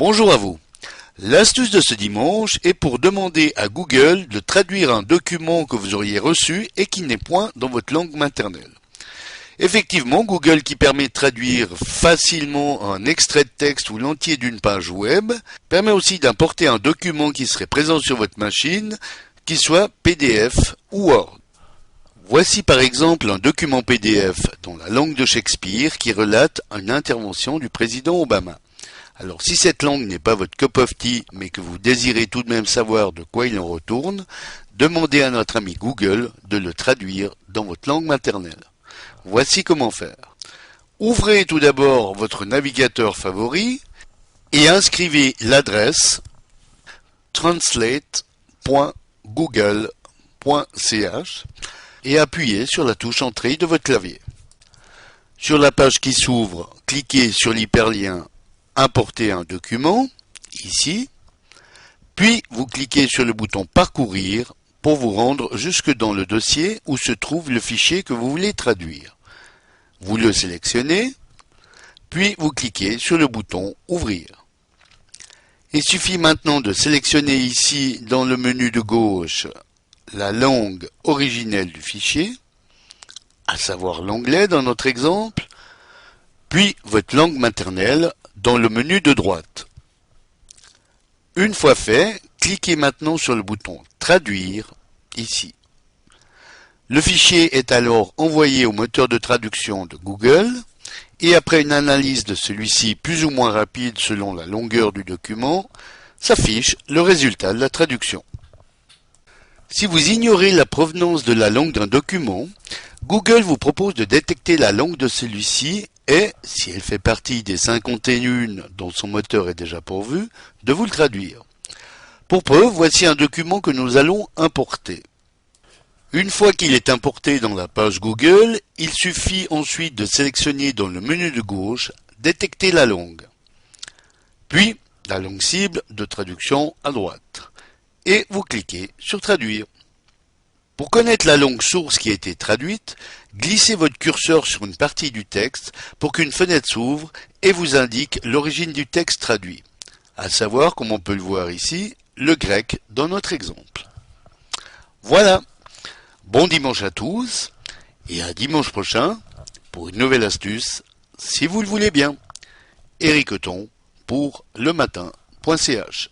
Bonjour à vous. L'astuce de ce dimanche est pour demander à Google de traduire un document que vous auriez reçu et qui n'est point dans votre langue maternelle. Effectivement, Google qui permet de traduire facilement un extrait de texte ou l'entier d'une page web, permet aussi d'importer un document qui serait présent sur votre machine, qui soit PDF ou Word. Voici par exemple un document PDF dans la langue de Shakespeare qui relate une intervention du président Obama. Alors si cette langue n'est pas votre cup of tea, mais que vous désirez tout de même savoir de quoi il en retourne, demandez à notre ami Google de le traduire dans votre langue maternelle. Voici comment faire. Ouvrez tout d'abord votre navigateur favori et inscrivez l'adresse translate.google.ch et appuyez sur la touche Entrée de votre clavier. Sur la page qui s'ouvre, cliquez sur l'hyperlien Importer un document, ici, puis vous cliquez sur le bouton Parcourir pour vous rendre jusque dans le dossier où se trouve le fichier que vous voulez traduire. Vous le sélectionnez, puis vous cliquez sur le bouton Ouvrir. Il suffit maintenant de sélectionner ici dans le menu de gauche la langue originelle du fichier, à savoir l'anglais dans notre exemple, puis votre langue maternelle dans le menu de droite. Une fois fait, cliquez maintenant sur le bouton Traduire, ici. Le fichier est alors envoyé au moteur de traduction de Google, et après une analyse de celui-ci plus ou moins rapide selon la longueur du document, s'affiche le résultat de la traduction. Si vous ignorez la provenance de la langue d'un document, Google vous propose de détecter la langue de celui-ci et, si elle fait partie des 51 dont son moteur est déjà pourvu, de vous le traduire. Pour preuve, voici un document que nous allons importer. Une fois qu'il est importé dans la page Google, il suffit ensuite de sélectionner dans le menu de gauche « Détecter la langue », puis la langue cible de traduction à droite, et vous cliquez sur « Traduire ». Pour connaître la langue source qui a été traduite, glissez votre curseur sur une partie du texte pour qu'une fenêtre s'ouvre et vous indique l'origine du texte traduit, à savoir, comme on peut le voir ici, le grec dans notre exemple. Voilà, bon dimanche à tous et à dimanche prochain pour une nouvelle astuce, si vous le voulez bien. Éric Othon pour lematin.ch